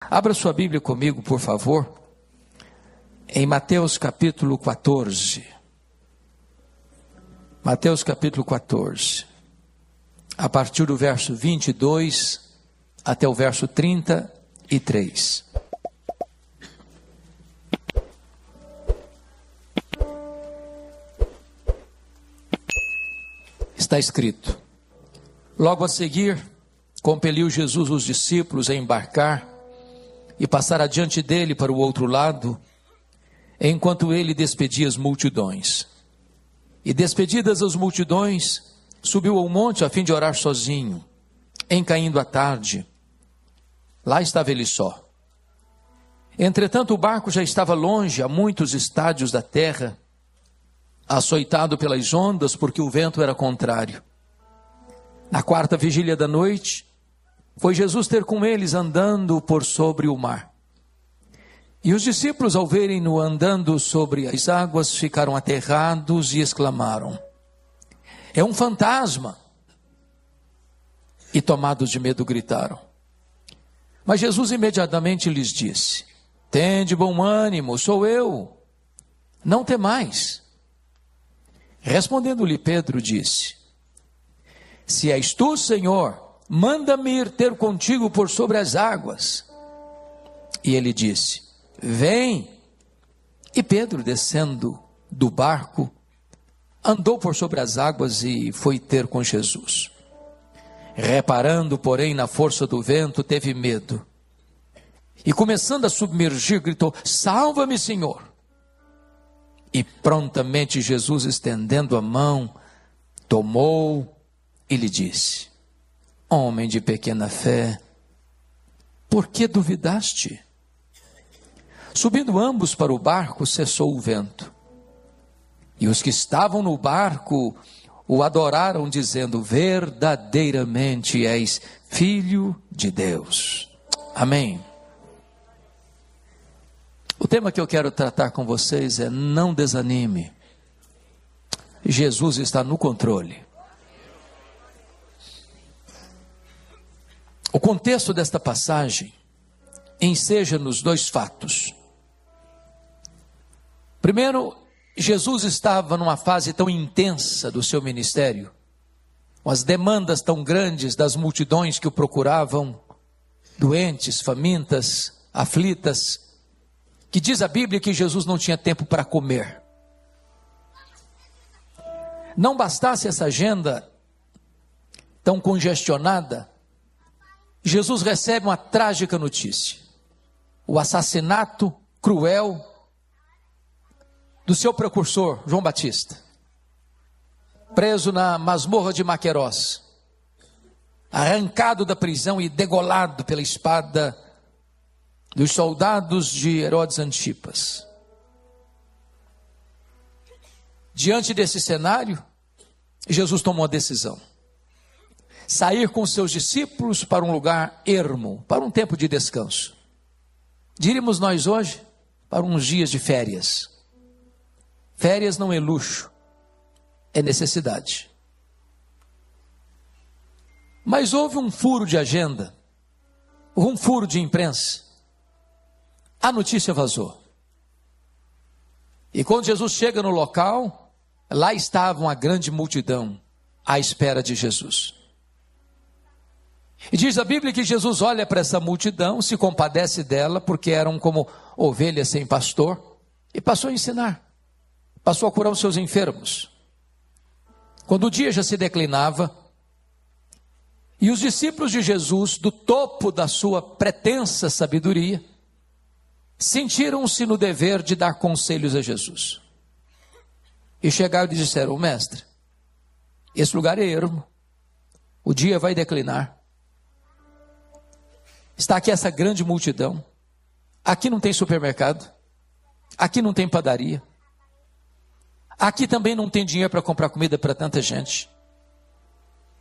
Abra sua Bíblia comigo, por favor, em Mateus capítulo 14. Mateus capítulo 14. A partir do verso 22 até o verso 33. Está escrito: logo a seguir, compeliu Jesus os discípulos a embarcar e passar adiante dele para o outro lado, enquanto ele despedia as multidões. E despedidas as multidões, subiu ao monte a fim de orar sozinho. Em caindo a tarde, lá estava ele só. Entretanto, o barco já estava longe, a muitos estádios da terra, açoitado pelas ondas, porque o vento era contrário. Na quarta vigília da noite, foi Jesus ter com eles andando por sobre o mar. E os discípulos, ao verem-no andando sobre as águas, ficaram aterrados e exclamaram: é um fantasma! E tomados de medo gritaram. Mas Jesus imediatamente lhes disse: tende bom ânimo, sou eu, não temais. Respondendo-lhe Pedro, disse: se és tu, Senhor, manda-me ir ter contigo por sobre as águas. E ele disse: vem. E Pedro, descendo do barco, andou por sobre as águas e foi ter com Jesus. Reparando, porém, na força do vento, teve medo. E começando a submergir, gritou: salva-me, Senhor. E prontamente Jesus, estendendo a mão, tomou e lhe disse: homem de pequena fé, por que duvidaste? Subindo ambos para o barco, cessou o vento. E os que estavam no barco o adoraram, dizendo: verdadeiramente és Filho de Deus. Amém. O tema que eu quero tratar com vocês é: não desanime. Jesus está no controle. O contexto desta passagem enseja-nos dois fatos. Primeiro, Jesus estava numa fase tão intensa do seu ministério, com as demandas tão grandes das multidões que o procuravam, doentes, famintas, aflitas, que diz a Bíblia que Jesus não tinha tempo para comer. Não bastasse essa agenda tão congestionada, Jesus recebe uma trágica notícia: o assassinato cruel do seu precursor, João Batista, preso na masmorra de Maquerós, arrancado da prisão e degolado pela espada dos soldados de Herodes Antipas. Diante desse cenário, Jesus tomou a decisão: sair com seus discípulos para um lugar ermo, para um tempo de descanso. Diríamos nós hoje, para uns dias de férias. Férias não é luxo, é necessidade. Mas houve um furo de agenda, um furo de imprensa. A notícia vazou. E quando Jesus chega no local, lá estava uma grande multidão à espera de Jesus. E diz a Bíblia que Jesus olha para essa multidão, se compadece dela, porque eram como ovelhas sem pastor, e passou a ensinar, passou a curar os seus enfermos. Quando o dia já se declinava, e os discípulos de Jesus, do topo da sua pretensa sabedoria, sentiram-se no dever de dar conselhos a Jesus. E chegaram e disseram: mestre, esse lugar é ermo, o dia vai declinar. Está aqui essa grande multidão, aqui não tem supermercado, aqui não tem padaria, aqui também não tem dinheiro para comprar comida para tanta gente.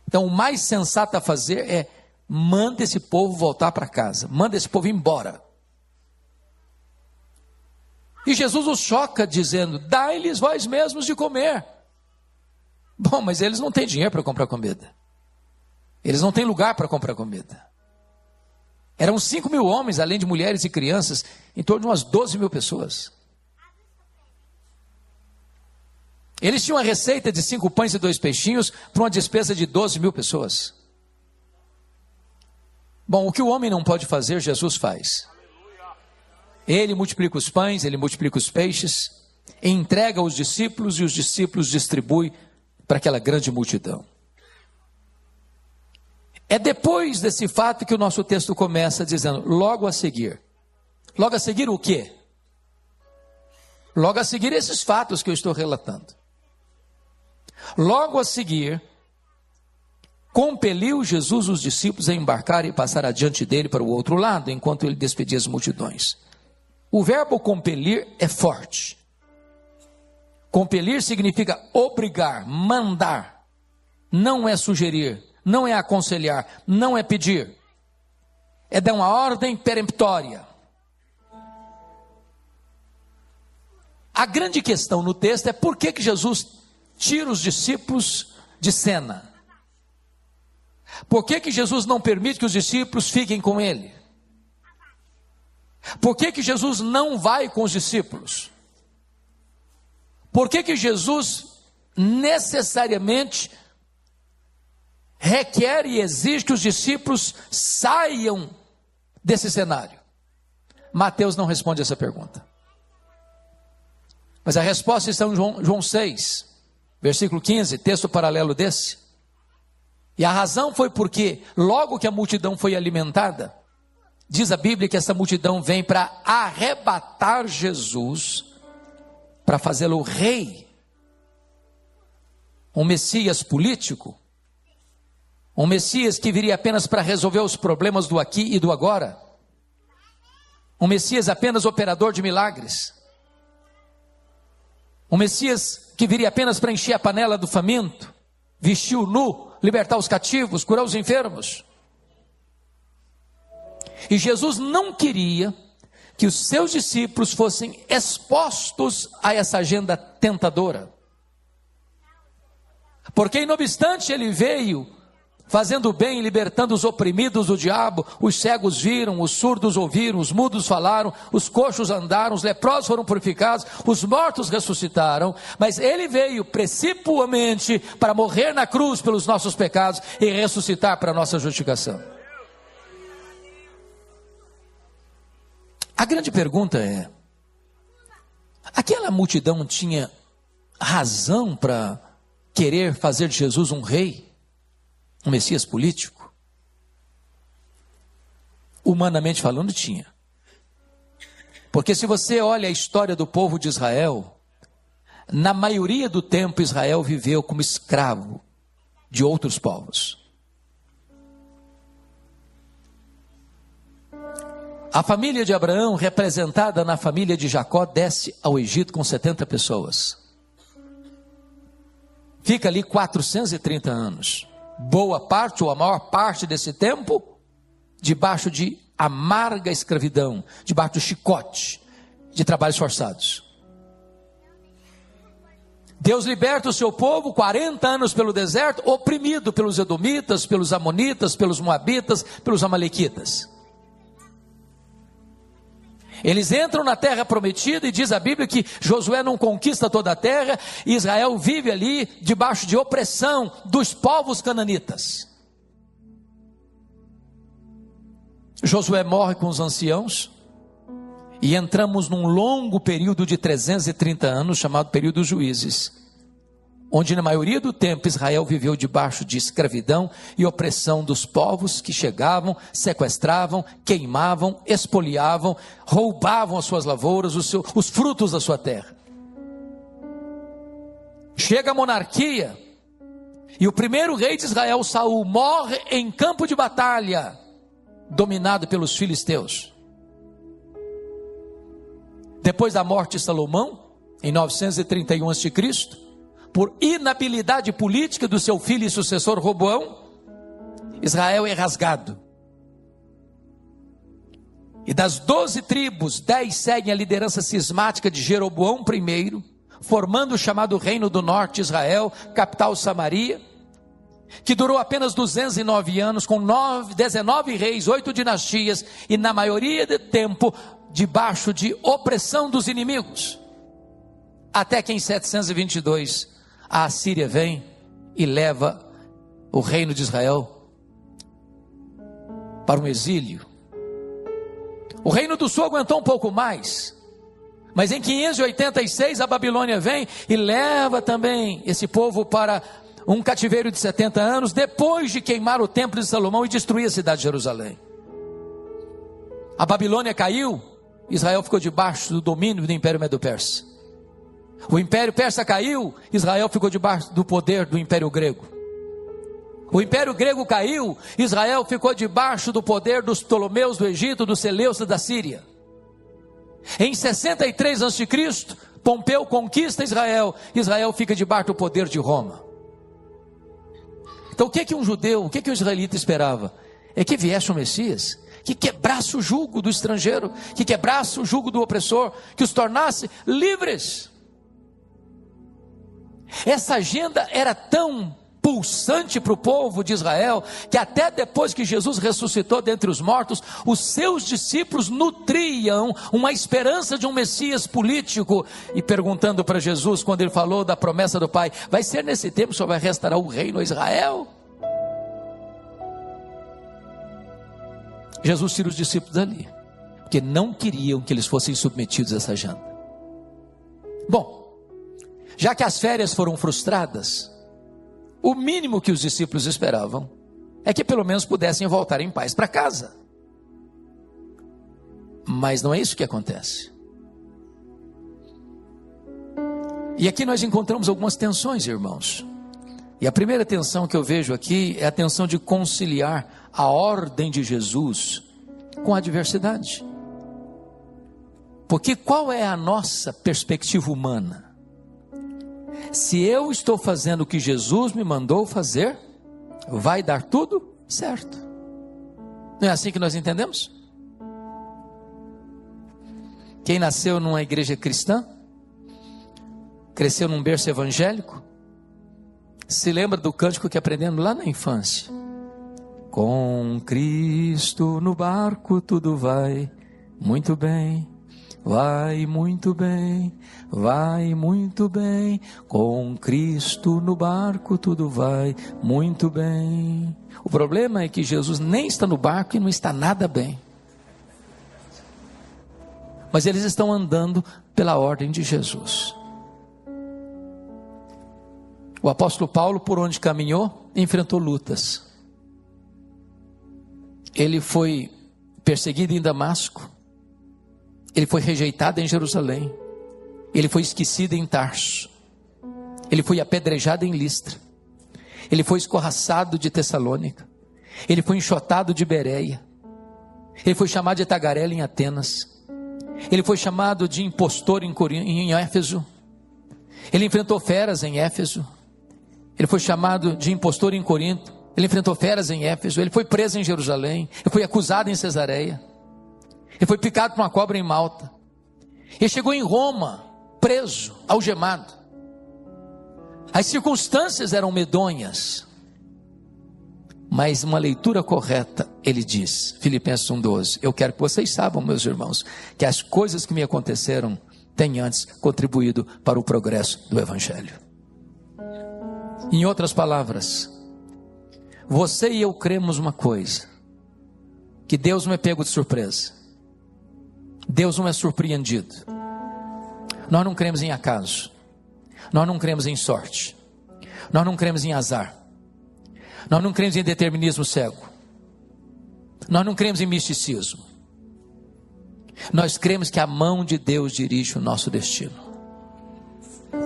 Então o mais sensato a fazer é: manda esse povo voltar para casa, manda esse povo embora. E Jesus os choca dizendo: dai-lhes vós mesmos de comer. Bom, mas eles não têm dinheiro para comprar comida, eles não têm lugar para comprar comida. Eram 5.000 homens, além de mulheres e crianças, em torno de umas 12.000 pessoas. Eles tinham a receita de 5 pães e 2 peixinhos para uma despesa de 12.000 pessoas. Bom, o que o homem não pode fazer, Jesus faz. Ele multiplica os pães, ele multiplica os peixes, entrega aos discípulos e os discípulos distribuem para aquela grande multidão. É depois desse fato que o nosso texto começa dizendo, logo a seguir. Logo a seguir o quê? Logo a seguir esses fatos que eu estou relatando. Logo a seguir, compeliu Jesus os discípulos a embarcar e passar adiante dele para o outro lado, enquanto ele despedia as multidões. O verbo compelir é forte. Compelir significa obrigar, mandar. Não é sugerir, não é aconselhar, não é pedir. É dar uma ordem peremptória. A grande questão no texto é por que Jesus tira os discípulos de cena. Por que Jesus não permite que os discípulos fiquem com ele? Por que Jesus não vai com os discípulos? Por que Jesus necessariamente requer e exige que os discípulos saiam desse cenário? Mateus não responde essa pergunta. Mas a resposta está em João 6, versículo 15, texto paralelo desse. E a razão foi porque, logo que a multidão foi alimentada, diz a Bíblia que essa multidão vem para arrebatar Jesus, para fazê-lo rei, um Messias político, um Messias que viria apenas para resolver os problemas do aqui e do agora, um Messias apenas operador de milagres, um Messias que viria apenas para encher a panela do faminto, vestir o nu, libertar os cativos, curar os enfermos. E Jesus não queria que os seus discípulos fossem expostos a essa agenda tentadora. Porque, não obstante, ele veio fazendo bem, libertando os oprimidos do diabo, os cegos viram, os surdos ouviram, os mudos falaram, os coxos andaram, os leprosos foram purificados, os mortos ressuscitaram, mas ele veio precipuamente para morrer na cruz pelos nossos pecados e ressuscitar para a nossa justificação. A grande pergunta é, aquela multidão tinha razão para querer fazer de Jesus um rei? Um Messias político? Humanamente falando, tinha. Porque se você olha a história do povo de Israel, na maioria do tempo Israel viveu como escravo de outros povos. A família de Abraão, representada na família de Jacó, desce ao Egito com 70 pessoas. Fica ali 430 anos. Boa parte ou a maior parte desse tempo, debaixo de amarga escravidão, debaixo do chicote, de trabalhos forçados. Deus liberta o seu povo, 40 anos pelo deserto, oprimido pelos edomitas, pelos amonitas, pelos moabitas, pelos amalequitas. Eles entram na terra prometida e diz a Bíblia que Josué não conquista toda a terra, e Israel vive ali debaixo de opressão dos povos cananitas. Josué morre com os anciãos e entramos num longo período de 330 anos, chamado período dos juízes, onde na maioria do tempo Israel viveu debaixo de escravidão e opressão dos povos que chegavam, sequestravam, queimavam, expoliavam, roubavam as suas lavouras, os frutos da sua terra. Chega a monarquia e o primeiro rei de Israel, Saul, morre em campo de batalha, dominado pelos filisteus. Depois da morte de Salomão, em 931 a.C., por inabilidade política do seu filho e sucessor Roboão, Israel é rasgado. E das 12 tribos, 10 seguem a liderança cismática de Jeroboão I, formando o chamado Reino do Norte, Israel, capital Samaria. que durou apenas 209 anos, com 19 reis, 8 dinastias, e na maioria do tempo, debaixo de opressão dos inimigos, até que em 722, a Assíria vem e leva o reino de Israel para um exílio. O reino do sul aguentou um pouco mais, mas em 586 a Babilônia vem e leva também esse povo para um cativeiro de 70 anos, depois de queimar o templo de Salomão e destruir a cidade de Jerusalém. A Babilônia caiu, Israel ficou debaixo do domínio do Império Medo-Persa. O Império Persa caiu, Israel ficou debaixo do poder do Império Grego. O Império Grego caiu, Israel ficou debaixo do poder dos Ptolomeus do Egito, dos Seleucidas da Síria. Em 63 a.C., Pompeu conquista Israel, Israel fica debaixo do poder de Roma. Então o que um judeu, o que um israelita esperava? É que viesse o Messias, que quebrasse o jugo do estrangeiro, que quebrasse o jugo do opressor, que os tornasse livres. Essa agenda era tão pulsante para o povo de Israel, que até depois que Jesus ressuscitou dentre os mortos, os seus discípulos nutriam uma esperança de um Messias político, e perguntando para Jesus, quando ele falou da promessa do Pai: vai ser nesse tempo que o Senhor vai restaurar o reino a Israel? Jesus tira os discípulos dali, porque não queriam que eles fossem submetidos a essa agenda. Bom, já que as férias foram frustradas, o mínimo que os discípulos esperavam é que pelo menos pudessem voltar em paz para casa. Mas não é isso que acontece. E aqui nós encontramos algumas tensões, irmãos. E a primeira tensão que eu vejo aqui é a tensão de conciliar a ordem de Jesus com a adversidade. Porque qual é a nossa perspectiva humana? Se eu estou fazendo o que Jesus me mandou fazer, vai dar tudo certo. Não é assim que nós entendemos? Quem nasceu numa igreja cristã, cresceu num berço evangélico, se lembra do cântico que aprendemos lá na infância: com Cristo no barco tudo vai muito bem. Vai muito bem, vai muito bem, com Cristo no barco tudo vai muito bem. O problema é que Jesus nem está no barco e não está nada bem. Mas eles estão andando pela ordem de Jesus. O apóstolo Paulo, por onde caminhou, enfrentou lutas. Ele foi perseguido em Damasco. Ele foi rejeitado em Jerusalém. Ele foi esquecido em Tarso. Ele foi apedrejado em Listra. Ele foi escorraçado de Tessalônica. Ele foi enxotado de Bereia. Ele foi chamado de tagarela em Atenas. Ele foi chamado de impostor em Éfeso. Ele enfrentou feras em Éfeso. Ele foi chamado de impostor em Corinto. Ele enfrentou feras em Éfeso. Ele foi preso em Jerusalém. Ele foi acusado em Cesareia. Ele foi picado por uma cobra em Malta. Ele chegou em Roma, preso, algemado. As circunstâncias eram medonhas, mas uma leitura correta, ele diz, Filipenses 1,12: eu quero que vocês saibam, meus irmãos, que as coisas que me aconteceram têm antes contribuído para o progresso do Evangelho. Em outras palavras, você e eu cremos uma coisa: que Deus não é pego de surpresa. Deus não é surpreendido. Nós não cremos em acaso. Nós não cremos em sorte. Nós não cremos em azar. Nós não cremos em determinismo cego. Nós não cremos em misticismo. Nós cremos que a mão de Deus dirige o nosso destino.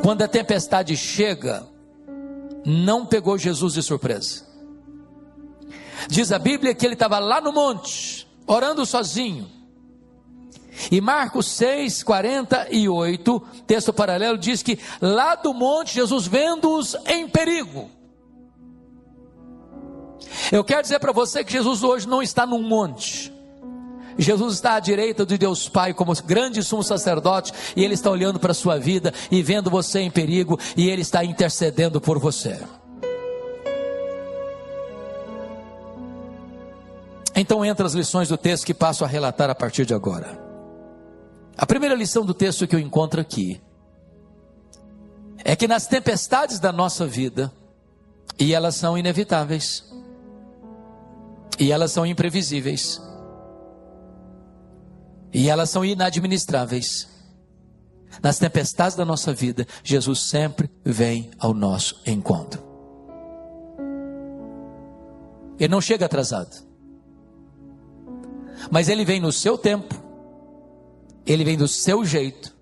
Quando a tempestade chega, não pegou Jesus de surpresa. Diz a Bíblia que ele estava lá no monte, orando sozinho. E Marcos 6:48, texto paralelo, diz que lá do monte, Jesus vendo-os em perigo. Eu quero dizer para você que Jesus hoje não está num monte. Jesus está à direita de Deus Pai como grande sumo sacerdote, e Ele está olhando para a sua vida e vendo você em perigo, e Ele está intercedendo por você. Então entram as lições do texto que passo a relatar a partir de agora. A primeira lição do texto que eu encontro aqui é que nas tempestades da nossa vida, e elas são inevitáveis, e elas são imprevisíveis, e elas são inadministráveis, nas tempestades da nossa vida, Jesus sempre vem ao nosso encontro. Ele não chega atrasado, mas Ele vem no seu tempo, Ele vem do seu jeito,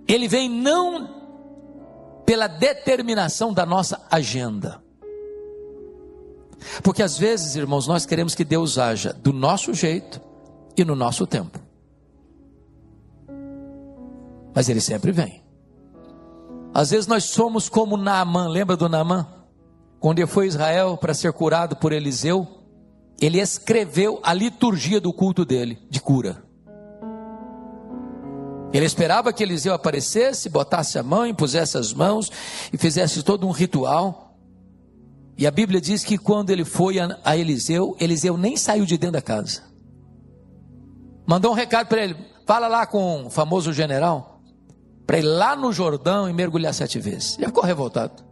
Ele vem não pela determinação da nossa agenda. Porque às vezes, irmãos, nós queremos que Deus haja do nosso jeito e no nosso tempo. Mas Ele sempre vem. Às vezes nós somos como Naamã, lembra do Naamã? Quando ele foi a Israel para ser curado por Eliseu, ele escreveu a liturgia do culto dele, de cura. Ele esperava que Eliseu aparecesse, botasse a mão, impusesse as mãos e fizesse todo um ritual. E a Bíblia diz que quando ele foi a Eliseu, Eliseu nem saiu de dentro da casa. Mandou um recado para ele, fala lá com o famoso general, para ir lá no Jordão e mergulhar 7 vezes. Ele ficou revoltado.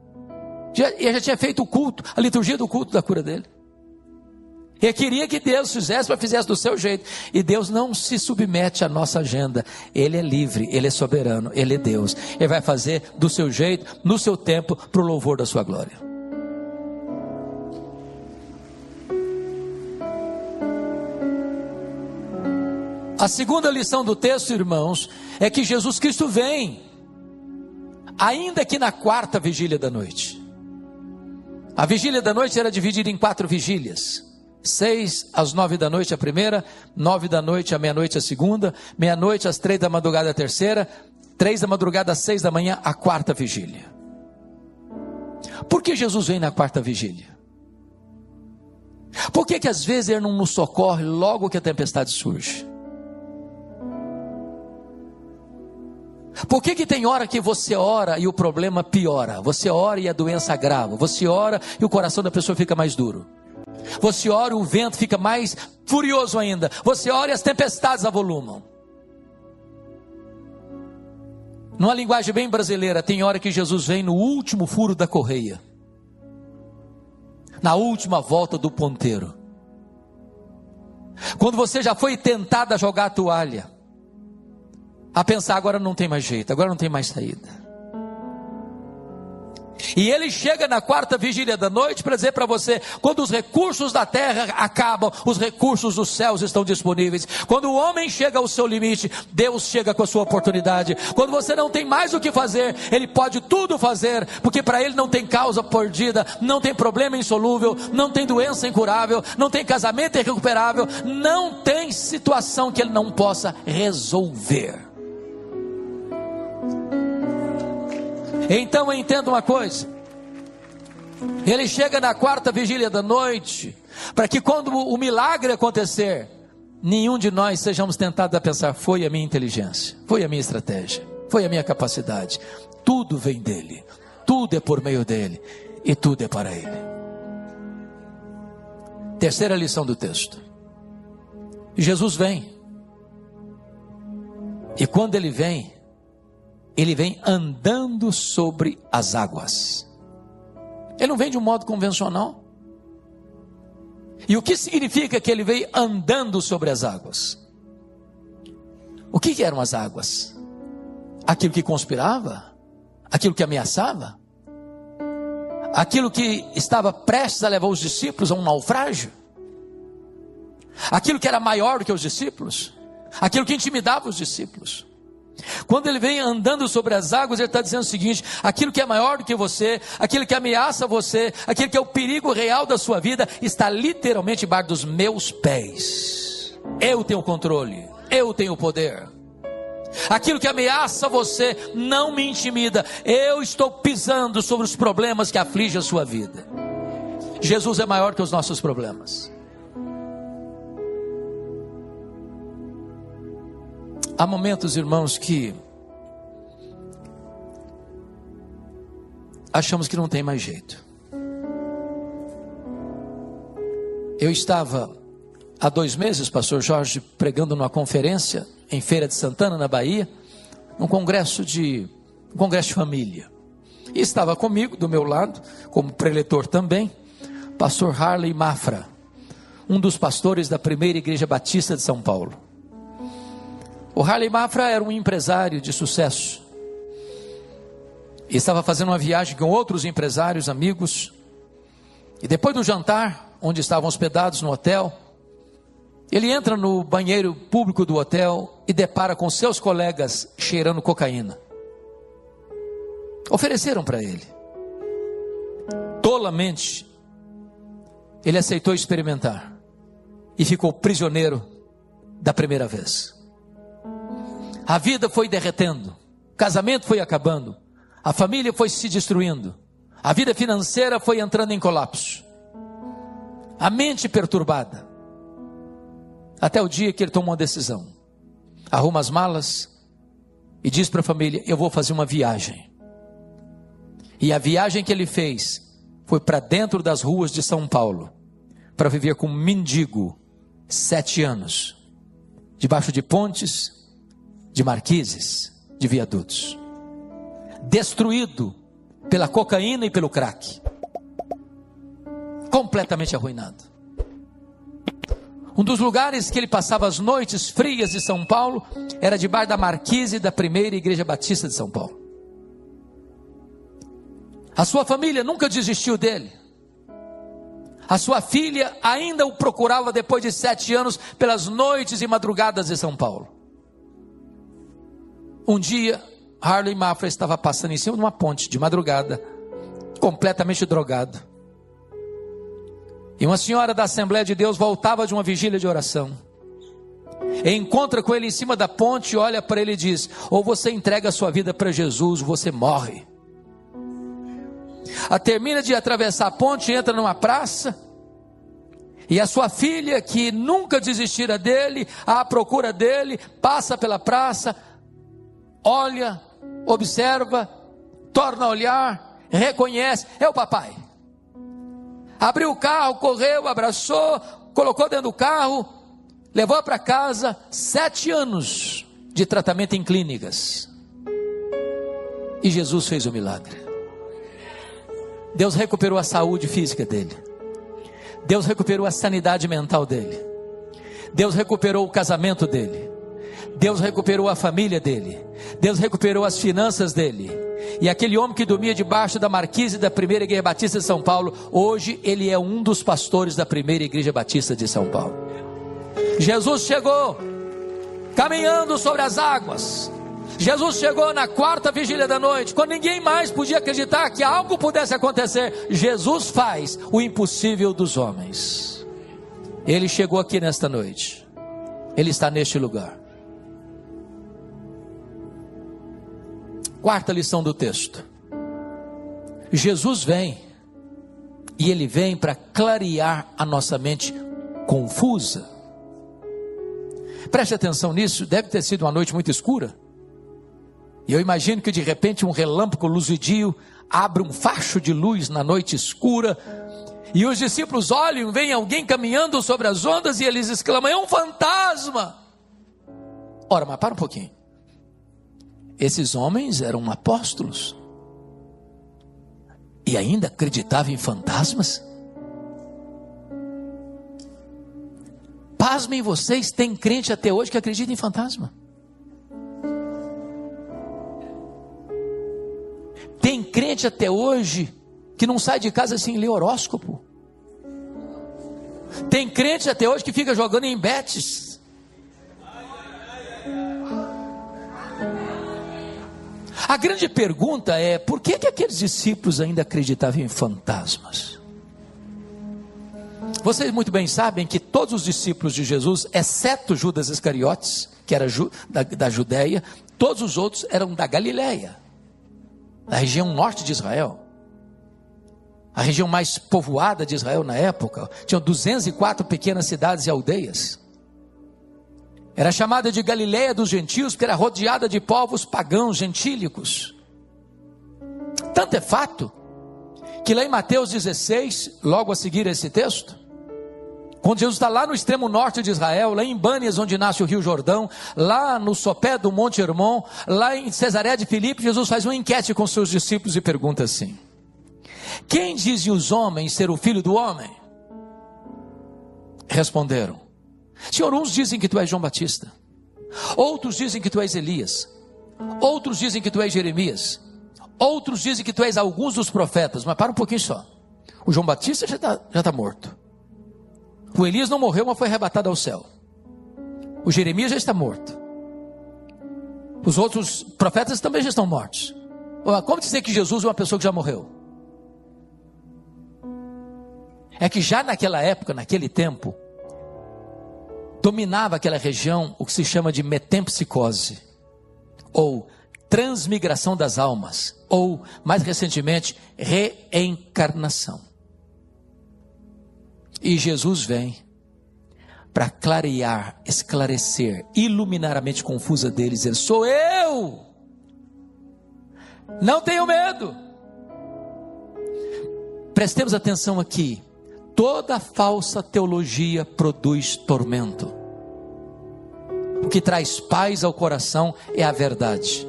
Ele já tinha feito o culto, a liturgia do culto da cura dele. Ele queria que Deus fizesse, mas fizesse do seu jeito. E Deus não se submete à nossa agenda. Ele é livre, Ele é soberano, Ele é Deus. Ele vai fazer do seu jeito, no seu tempo, para o louvor da sua glória. A segunda lição do texto, irmãos, é que Jesus Cristo vem, ainda que na 4ª vigília da noite. A vigília da noite era dividida em 4 vigílias. 6 às 9 da noite a primeira, 9 da noite à meia-noite a segunda, meia-noite às 3 da madrugada a terceira, 3 da madrugada às 6 da manhã a 4ª vigília. Por que Jesus vem na 4ª vigília? Por que às vezes Ele não nos socorre logo que a tempestade surge? Por que tem hora que você ora e o problema piora? Você ora e a doença agrava. Você ora e o coração da pessoa fica mais duro. Você ora e o vento fica mais furioso ainda. Você ora e as tempestades avolumam. Numa linguagem bem brasileira, tem hora que Jesus vem no último furo da correia, na última volta do ponteiro. Quando você já foi tentado a jogar a toalha, a pensar, agora não tem mais jeito, agora não tem mais saída. E Ele chega na 4ª vigília da noite para dizer para você, quando os recursos da terra acabam, os recursos dos céus estão disponíveis. Quando o homem chega ao seu limite, Deus chega com a sua oportunidade. Quando você não tem mais o que fazer, Ele pode tudo fazer, porque para Ele não tem causa perdida, não tem problema insolúvel, não tem doença incurável, não tem casamento irrecuperável, não tem situação que Ele não possa resolver. Então entenda uma coisa, Ele chega na 4ª vigília da noite, para que quando o milagre acontecer, nenhum de nós sejamos tentados a pensar, foi a minha inteligência, foi a minha estratégia, foi a minha capacidade. Tudo vem dEle, tudo é por meio dEle, e tudo é para Ele. Terceira lição do texto, Jesus vem, e quando Ele vem andando sobre as águas. Ele não vem de um modo convencional. E o que significa que Ele veio andando sobre as águas? O que eram as águas? Aquilo que conspirava? Aquilo que ameaçava? Aquilo que estava prestes a levar os discípulos a um naufrágio? Aquilo que era maior do que os discípulos? Aquilo que intimidava os discípulos? Quando Ele vem andando sobre as águas, Ele está dizendo o seguinte: aquilo que é maior do que você, aquilo que ameaça você, aquilo que é o perigo real da sua vida, está literalmente embaixo dos meus pés. Eu tenho o controle, eu tenho o poder. Aquilo que ameaça você não me intimida. Eu estou pisando sobre os problemas que afligem a sua vida. Jesus é maior que os nossos problemas. Há momentos, irmãos, que achamos que não tem mais jeito. Eu estava há 2 meses, pastor Jorge, pregando numa conferência em Feira de Santana, na Bahia, um congresso de família. E estava comigo, do meu lado, como preletor também, pastor Harley Mafra, um dos pastores da primeira igreja batista de São Paulo. O Harley Mafra era um empresário de sucesso. E estava fazendo uma viagem com outros empresários, amigos. E depois do jantar, onde estavam hospedados no hotel, ele entra no banheiro público do hotel e depara com seus colegas cheirando cocaína. Ofereceram para ele. Tolamente, ele aceitou experimentar e ficou prisioneiro da primeira vez. A vida foi derretendo, o casamento foi acabando, a família foi se destruindo, a vida financeira foi entrando em colapso, a mente perturbada, até o dia que ele tomou uma decisão, arruma as malas e diz para a família: eu vou fazer uma viagem. E a viagem que ele fez foi para dentro das ruas de São Paulo, para viver como mendigo 7 anos, debaixo de pontes, de marquises, de viadutos, destruído pela cocaína e pelo crack, completamente arruinado. Um dos lugares que ele passava as noites frias de São Paulo era debaixo da marquise da primeira igreja batista de São Paulo. A sua família nunca desistiu dele. A sua filha ainda o procurava depois de 7 anos pelas noites e madrugadas de São Paulo. Um dia, Harley Mafra estava passando em cima de uma ponte de madrugada, completamente drogado. E uma senhora da Assembleia de Deus voltava de uma vigília de oração. E encontra com ele em cima da ponte, olha para ele e diz: ou você entrega a sua vida para Jesus, ou você morre. Ela termina de atravessar a ponte, entra numa praça, e a sua filha, que nunca desistira dele, à procura dele, passa pela praça, olha, observa, torna a olhar, reconhece: é o papai. Abriu o carro, correu, abraçou, colocou dentro do carro, levou para casa. 7 anos de tratamento em clínicas, e Jesus fez o milagre. Deus recuperou a saúde física dele, Deus recuperou a sanidade mental dele, Deus recuperou o casamento dele, Deus recuperou a família dele, Deus recuperou as finanças dele. E aquele homem que dormia debaixo da marquise da primeira igreja batista de São Paulo, hoje ele é um dos pastores da primeira igreja batista de São Paulo. Jesus chegou caminhando sobre as águas. Jesus chegou na 4ª vigília da noite, quando ninguém mais podia acreditar que algo pudesse acontecer. Jesus faz o impossível dos homens. Ele chegou aqui nesta noite, ele está neste lugar. 4ª lição do texto: Jesus vem, e ele vem para clarear a nossa mente confusa. Preste atenção nisso. Deve ter sido uma noite muito escura, e eu imagino que de repente um relâmpago luzidio abre um facho de luz na noite escura, e os discípulos olham, vem alguém caminhando sobre as ondas, e eles exclamam: é um fantasma. Ora, mas para um pouquinho. Esses homens eram apóstolos e ainda acreditavam em fantasmas? Pasmem vocês, tem crente até hoje que acredita em fantasma. Tem crente até hoje que não sai de casa sem ler horóscopo. Tem crente até hoje que fica jogando em betes. A grande pergunta é: por que aqueles discípulos ainda acreditavam em fantasmas? Vocês muito bem sabem que todos os discípulos de Jesus, exceto Judas Iscariotes, que era da Judéia, todos os outros eram da Galileia, da região norte de Israel, a região mais povoada de Israel na época. Tinham 204 pequenas cidades e aldeias. Era chamada de Galileia dos gentios, porque era rodeada de povos pagãos, gentílicos. Tanto é fato, que lá em Mateus 16, logo a seguir esse texto, Quando Jesus está lá no extremo norte de Israel, lá em Bânias, onde nasce o rio Jordão, lá no sopé do Monte Hermon, lá em Cesareia de Filipe, Jesus faz uma enquete com seus discípulos e pergunta assim: quem dizem os homens ser o filho do homem? Responderam: Senhor, uns dizem que tu és João Batista, outros dizem que tu és Elias, outros dizem que tu és Jeremias, outros dizem que tu és alguns dos profetas. Mas para um pouquinho só, o João Batista já está morto, o Elias não morreu, mas foi arrebatado ao céu, o Jeremias já está morto, os outros profetas também já estão mortos. Como dizer que Jesus é uma pessoa que já morreu? É que já naquela época, naquele tempo, dominava aquela região o que se chama de metempsicose, ou transmigração das almas, ou mais recentemente, reencarnação. E Jesus vem para clarear, esclarecer, iluminar a mente confusa deles, dizer: sou eu, não tenho medo. Prestemos atenção aqui. Toda falsa teologia produz tormento. O que traz paz ao coração é a verdade.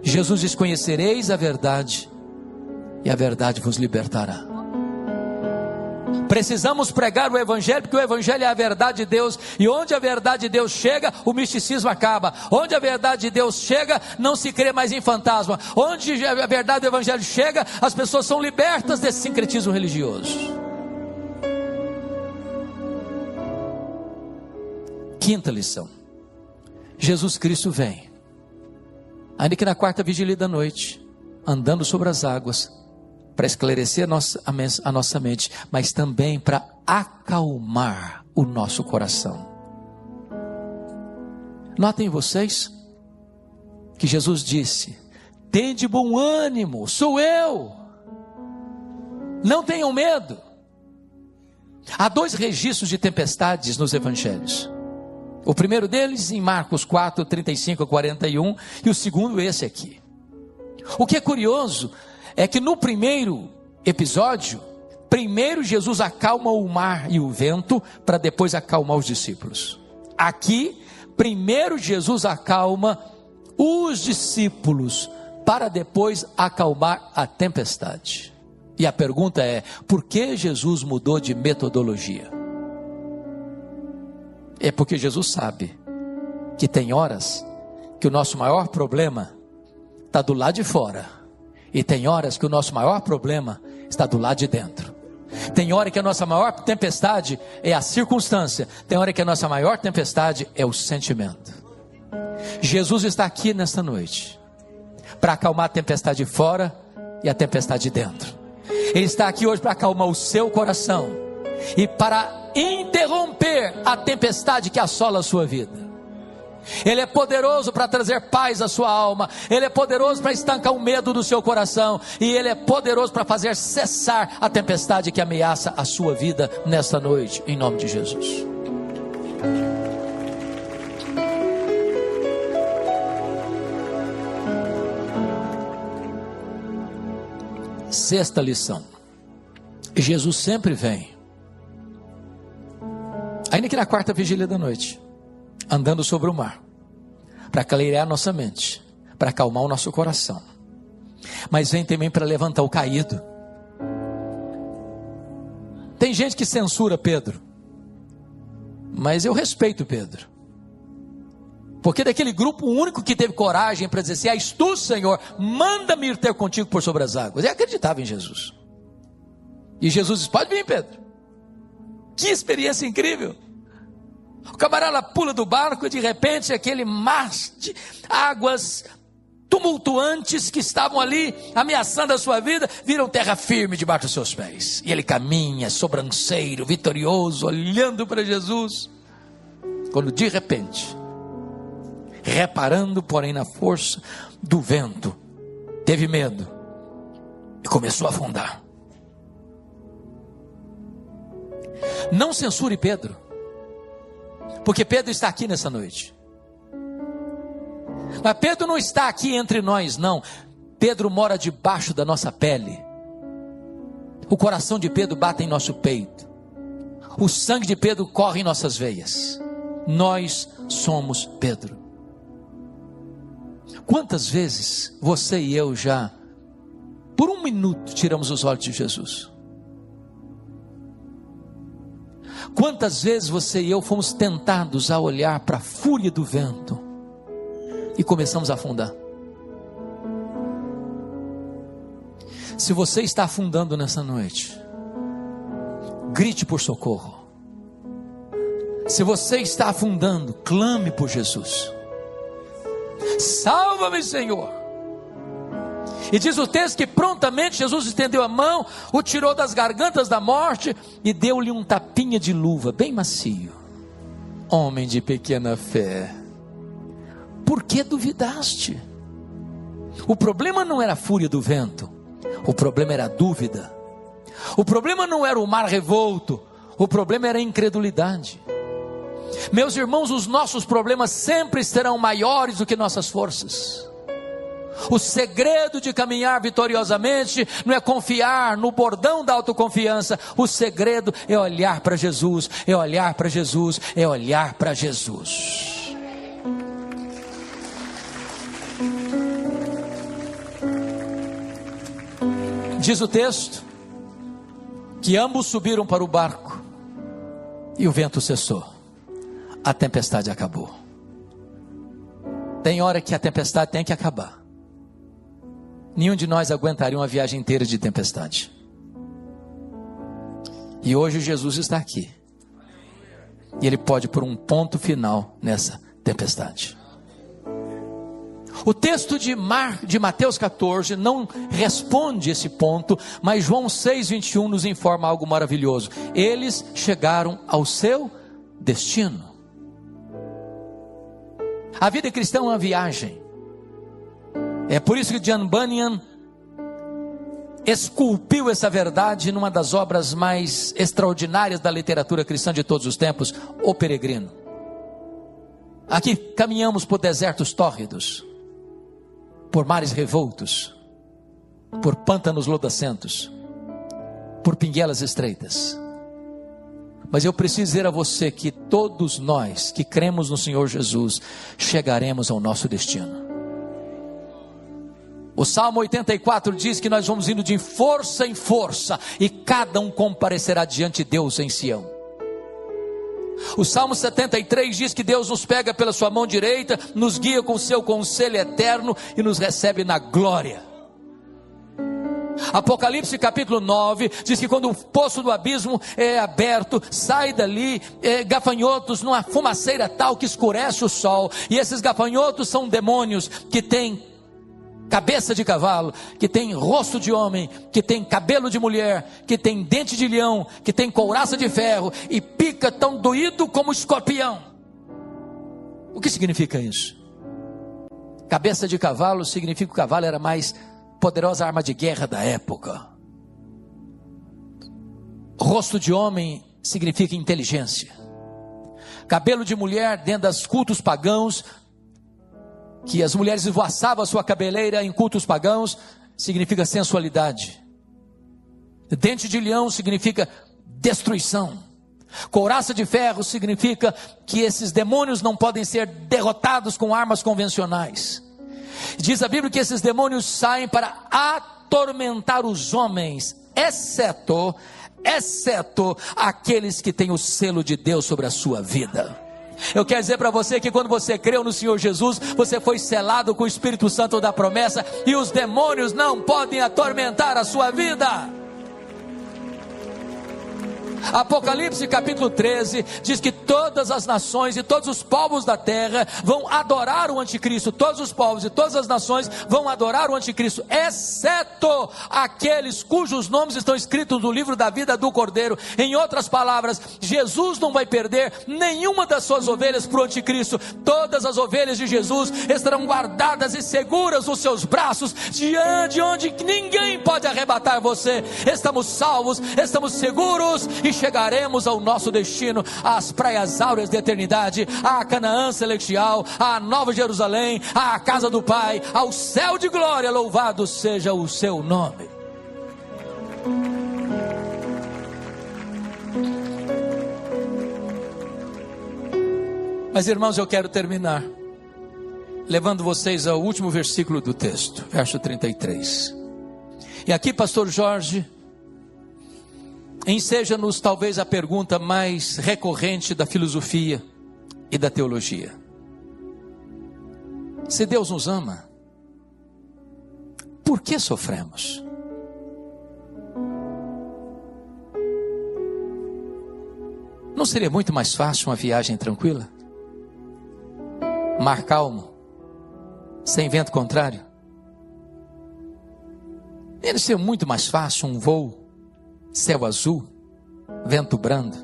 Jesus diz: conhecereis a verdade, e a verdade vos libertará. Precisamos pregar o Evangelho, porque o Evangelho é a verdade de Deus, e onde a verdade de Deus chega, o misticismo acaba. Onde a verdade de Deus chega, não se crê mais em fantasma. Onde a verdade do Evangelho chega, as pessoas são libertas desse sincretismo religioso. Quinta lição: Jesus Cristo vem, ainda que na quarta vigília da noite, andando sobre as águas, para esclarecer a nossa mente, mas também para acalmar o nosso coração. Notem vocês que Jesus disse: tende bom ânimo, sou eu, não tenham medo. Há dois registros de tempestades nos evangelhos. O primeiro deles em Marcos 4, 35 a 41, e o segundo esse aqui. O que é curioso é que no primeiro episódio, primeiro Jesus acalma o mar e o vento, para depois acalmar os discípulos. Aqui, primeiro Jesus acalma os discípulos, para depois acalmar a tempestade. E a pergunta é: por que Jesus mudou de metodologia? É porque Jesus sabe que tem horas que o nosso maior problema está do lado de fora, e tem horas que o nosso maior problema está do lado de dentro. Tem hora que a nossa maior tempestade é a circunstância, tem hora que a nossa maior tempestade é o sentimento. Jesus está aqui nesta noite para acalmar a tempestade de fora e a tempestade de dentro. Ele está aqui hoje para acalmar o seu coração e para interromper a tempestade que assola a sua vida. Ele é poderoso para trazer paz à sua alma. Ele é poderoso para estancar o medo do seu coração. E Ele é poderoso para fazer cessar a tempestade que ameaça a sua vida nesta noite, em nome de Jesus. Sexta lição: Jesus sempre vem, ainda que na quarta vigília da noite, andando sobre o mar, para clarear nossa mente, para acalmar o nosso coração, mas vem também para levantar o caído. Tem gente que censura Pedro, mas eu respeito Pedro, porque daquele grupo, o único que teve coragem para dizer: se és tu, Senhor, manda-me ir ter contigo por sobre as águas, ele acreditava em Jesus. E Jesus disse: pode vir, Pedro. Que experiência incrível! O camarada pula do barco e de repente aquele mar de águas tumultuantes que estavam ali ameaçando a sua vida, viram terra firme debaixo dos seus pés. E ele caminha sobranceiro, vitorioso, olhando para Jesus. Quando de repente, reparando porém na força do vento, teve medo e começou a afundar. Não censure Pedro, porque Pedro está aqui nessa noite. Mas Pedro não está aqui entre nós, não. Pedro mora debaixo da nossa pele. O coração de Pedro bate em nosso peito. O sangue de Pedro corre em nossas veias. Nós somos Pedro. Quantas vezes você e eu já, por um minuto, tiramos os olhos de Jesus? Quantas vezes você e eu fomos tentados a olhar para a fúria do vento e começamos a afundar? Se você está afundando nessa noite, grite por socorro. Se você está afundando, clame por Jesus. Salva-me, Senhor. E diz o texto que prontamente Jesus estendeu a mão, o tirou das gargantas da morte e deu-lhe um tapinha de luva, bem macio. Homem de pequena fé, por que duvidaste? O problema não era a fúria do vento, o problema era a dúvida. O problema não era o mar revolto, o problema era a incredulidade. Meus irmãos, os nossos problemas sempre serão maiores do que nossas forças. O segredo de caminhar vitoriosamente não é confiar no bordão da autoconfiança. O segredo é olhar para Jesus, é olhar para Jesus, é olhar para Jesus. Diz o texto que ambos subiram para o barco e o vento cessou. A tempestade acabou. Tem hora que a tempestade tem que acabar. Nenhum de nós aguentaria uma viagem inteira de tempestade. E hoje Jesus está aqui. E Ele pode pôr um ponto final nessa tempestade. O texto de Mateus 14 não responde esse ponto, mas João 6,21 nos informa algo maravilhoso. Eles chegaram ao seu destino. A vida cristã é uma viagem. É por isso que John Bunyan esculpiu essa verdade numa das obras mais extraordinárias da literatura cristã de todos os tempos, O Peregrino. Aqui caminhamos por desertos tórridos, por mares revoltos, por pântanos lodacentos, por pinguelas estreitas. Mas eu preciso dizer a você que todos nós que cremos no Senhor Jesus chegaremos ao nosso destino. O Salmo 84 diz que nós vamos indo de força em força e cada um comparecerá diante de Deus em Sião. O Salmo 73 diz que Deus nos pega pela sua mão direita, nos guia com o seu conselho eterno e nos recebe na glória. Apocalipse capítulo 9 diz que quando o poço do abismo é aberto, sai dali gafanhotos numa fumaceira tal que escurece o sol, e esses gafanhotos são demônios que têm cabeça de cavalo, que tem rosto de homem, que tem cabelo de mulher, que tem dente de leão, que tem couraça de ferro e pica tão doído como escorpião. O que significa isso? Cabeça de cavalo significa que o cavalo era a mais poderosa arma de guerra da época. Rosto de homem significa inteligência. Cabelo de mulher, dentro dos cultos pagãos, que as mulheres esvoaçavam a sua cabeleira em cultos pagãos, significa sensualidade. Dente de leão significa destruição. Couraça de ferro significa que esses demônios não podem ser derrotados com armas convencionais. Diz a Bíblia que esses demônios saem para atormentar os homens, exceto aqueles que têm o selo de Deus sobre a sua vida. Eu quero dizer para você que quando você creu no Senhor Jesus, você foi selado com o Espírito Santo da promessa, e os demônios não podem atormentar a sua vida. Apocalipse capítulo 13 diz que todas as nações e todos os povos da terra vão adorar o anticristo. Todos os povos e todas as nações vão adorar o anticristo, exceto aqueles cujos nomes estão escritos no livro da vida do Cordeiro. Em outras palavras, Jesus não vai perder nenhuma das suas ovelhas para o anticristo. Todas as ovelhas de Jesus estarão guardadas e seguras nos seus braços, diante onde ninguém pode arrebatar você. Estamos salvos, estamos seguros e chegaremos ao nosso destino, às praias áureas da eternidade, à Canaã celestial, à Nova Jerusalém, à casa do Pai, ao céu de glória. Louvado seja o seu nome. Mas irmãos, eu quero terminar levando vocês ao último versículo do texto, verso 33. E aqui, pastor Jorge, enseja-nos talvez a pergunta mais recorrente da filosofia e da teologia. Se Deus nos ama, por que sofremos? Não seria muito mais fácil uma viagem tranquila? Mar calmo, sem vento contrário? Deve ser muito mais fácil um voo, céu azul, vento brando.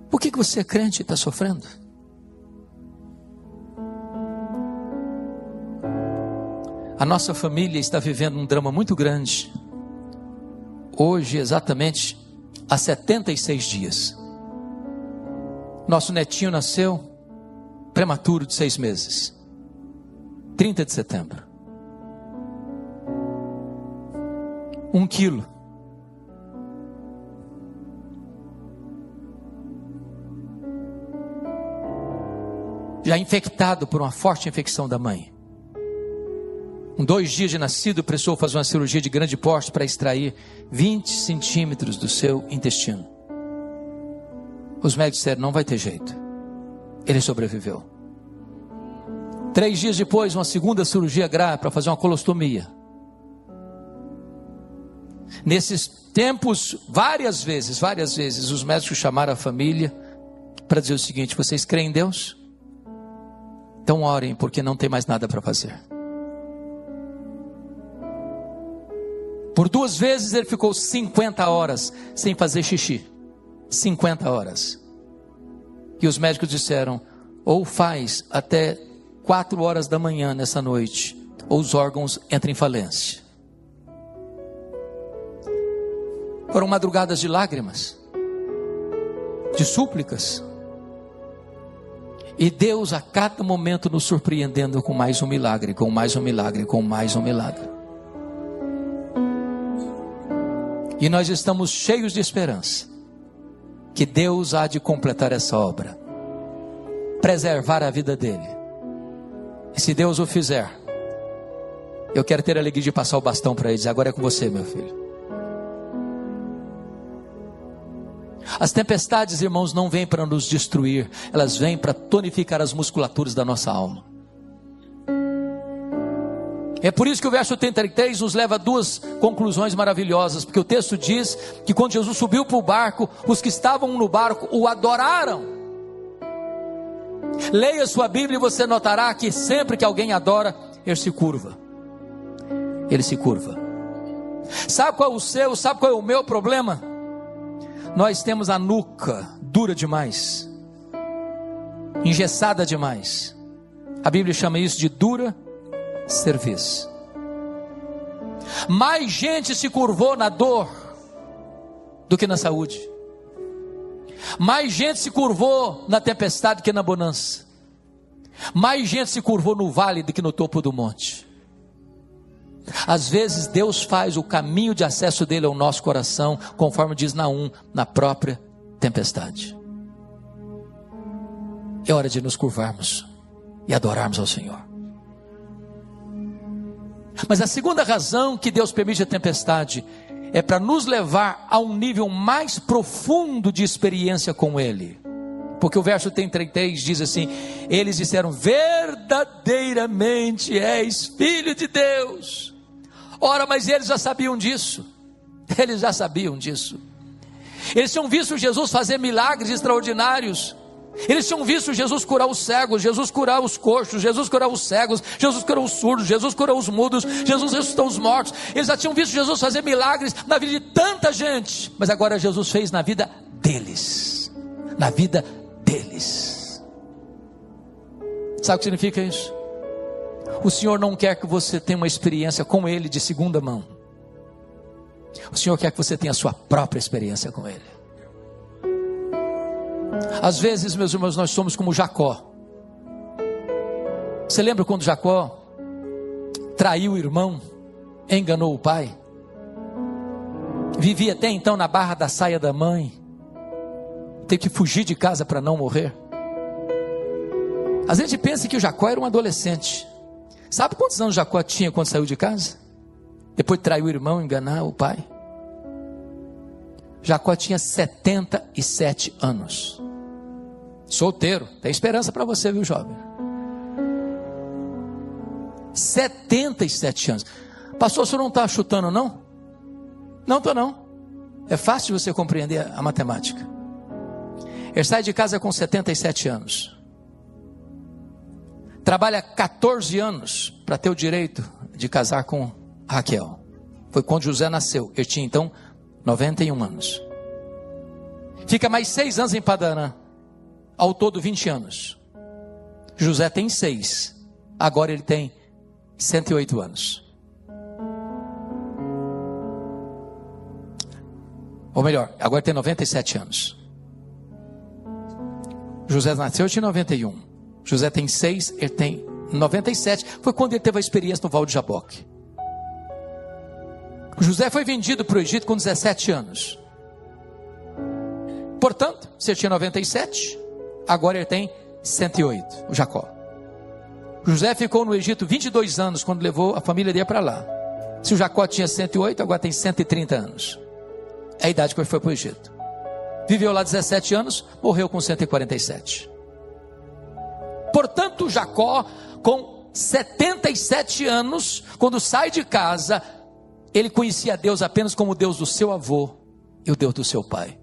Por que você é crente e está sofrendo? A nossa família está vivendo um drama muito grande. Hoje, exatamente há 76 dias. Nosso netinho nasceu prematuro de 6 meses. 30 de setembro. 1 quilo. Já infectado por uma forte infecção da mãe. Com 2 dias de nascido, precisou fazer uma cirurgia de grande porte para extrair 20 centímetros do seu intestino. Os médicos disseram, não vai ter jeito. Ele sobreviveu. 3 dias depois, uma segunda cirurgia grave para fazer uma colostomia. Nesses tempos, várias vezes, os médicos chamaram a família para dizer o seguinte: vocês creem em Deus? Então orem, porque não tem mais nada para fazer. Por 2 vezes ele ficou 50 horas sem fazer xixi. 50 horas. E os médicos disseram, ou faz até 4 horas da manhã nessa noite, ou os órgãos entram em falência. Foram madrugadas de lágrimas, de súplicas. E Deus a cada momento nos surpreendendo com mais um milagre, com mais um milagre, com mais um milagre. E nós estamos cheios de esperança que Deus há de completar essa obra, preservar a vida dele. E se Deus o fizer, eu quero ter a alegria de passar o bastão para ele, dizer, agora é com você, meu filho. As tempestades, irmãos, não vêm para nos destruir, elas vêm para tonificar as musculaturas da nossa alma. É por isso que o verso 33 nos leva a 2 conclusões maravilhosas, porque o texto diz que quando Jesus subiu para o barco, os que estavam no barco o adoraram. Leia sua Bíblia e você notará que sempre que alguém adora, ele se curva. Ele se curva. Sabe qual é o seu, sabe qual é o meu problema? Nós temos a nuca dura demais, engessada demais. A Bíblia chama isso de dura cerviz. Mais gente se curvou na dor do que na saúde. Mais gente se curvou na tempestade do que na bonança. Mais gente se curvou no vale do que no topo do monte. Às vezes Deus faz o caminho de acesso dele ao nosso coração, conforme diz Naum, na própria tempestade. É hora de nos curvarmos e adorarmos ao Senhor. Mas a segunda razão que Deus permite a tempestade é para nos levar a um nível mais profundo de experiência com Ele. Porque o verso 33 diz assim: eles disseram, verdadeiramente és Filho de Deus. Ora, mas eles já sabiam disso. Eles já sabiam disso. Eles tinham visto Jesus fazer milagres extraordinários. Eles tinham visto Jesus curar os cegos, Jesus curar os coxos, Jesus curar os cegos, Jesus curou os surdos, Jesus curou os mudos, Jesus ressuscitou os mortos. Eles já tinham visto Jesus fazer milagres na vida de tanta gente, mas agora Jesus fez na vida deles. Na vida deles. Sabe o que significa isso? O Senhor não quer que você tenha uma experiência com Ele de segunda mão. O Senhor quer que você tenha a sua própria experiência com Ele. Às vezes, meus irmãos, nós somos como Jacó. Você lembra quando Jacó traiu o irmão, enganou o pai? Vivia até então na barra da saia da mãe. Teve que fugir de casa para não morrer. Às vezes a gente pensa que o Jacó era um adolescente. Sabe quantos anos Jacó tinha quando saiu de casa? Depois de trair o irmão, enganar o pai. Jacó tinha 77 anos. Solteiro. Tem esperança para você, viu, jovem? 77 anos. Pastor, o senhor não está chutando, não? Não estou, não. É fácil de você compreender a matemática. Ele sai de casa com 77 anos. Trabalha 14 anos para ter o direito de casar com Raquel. Foi quando José nasceu. Ele tinha então 91 anos. Fica mais 6 anos em Padarã. Ao todo 20 anos. José tem 6. Agora ele tem 108 anos. Ou melhor, agora tem 97 anos. José nasceu, tinha 91. José tem 6, ele tem 97. Foi quando ele teve a experiência no Val de Jaboque. José foi vendido para o Egito com 17 anos. Portanto, se ele tinha 97, agora ele tem 108, o Jacó. José ficou no Egito 22 anos quando levou a família dele para lá. Se o Jacó tinha 108, agora tem 130 anos. É a idade que ele foi para o Egito. Viveu lá 17 anos, morreu com 147. Portanto, Jacó, com 77 anos, quando sai de casa, ele conhecia Deus apenas como o Deus do seu avô e o Deus do seu pai.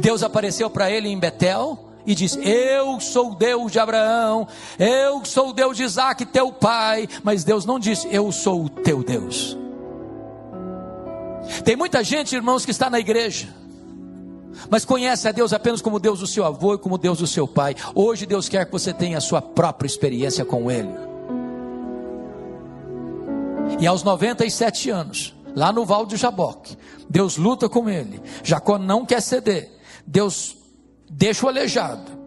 Deus apareceu para ele em Betel e disse: eu sou o Deus de Abraão, eu sou o Deus de Isaac, teu pai. Mas Deus não disse: eu sou o teu Deus. Tem muita gente, irmãos, que está na igreja, mas conhece a Deus apenas como Deus do seu avô e como Deus do seu pai. Hoje Deus quer que você tenha a sua própria experiência com Ele. E aos 97 anos, lá no Val de Jaboque, Deus luta com ele. Jacó não quer ceder. Deus deixa o aleijado.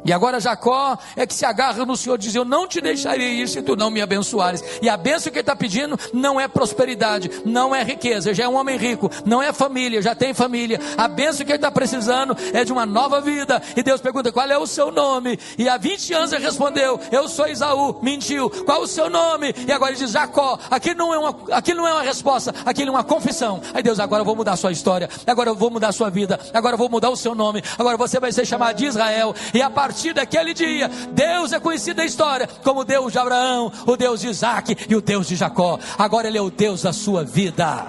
E agora Jacó é que se agarra no Senhor, diz: eu não te deixarei ir se tu não me abençoares. E a bênção que ele está pedindo não é prosperidade, não é riqueza, já é um homem rico, não é família, já tem família. A bênção que ele está precisando é de uma nova vida. E Deus pergunta: qual é o seu nome? E há 20 anos ele respondeu: eu sou Esaú. Mentiu. Qual o seu nome? E agora ele diz: Jacó. Aquilo não é uma resposta, aquilo é uma confissão. Aí Deus: agora eu vou mudar a sua história, agora eu vou mudar a sua vida, agora eu vou mudar o seu nome, agora você vai ser chamado de Israel. E a partir daquele dia, Deus é conhecido na história como o Deus de Abraão, o Deus de Isaac e o Deus de Jacó. Agora Ele é o Deus da sua vida.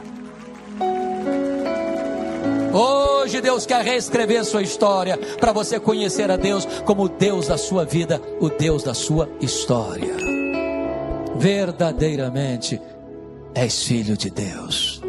Hoje Deus quer reescrever a sua história, para você conhecer a Deus como o Deus da sua vida, o Deus da sua história. Verdadeiramente és filho de Deus.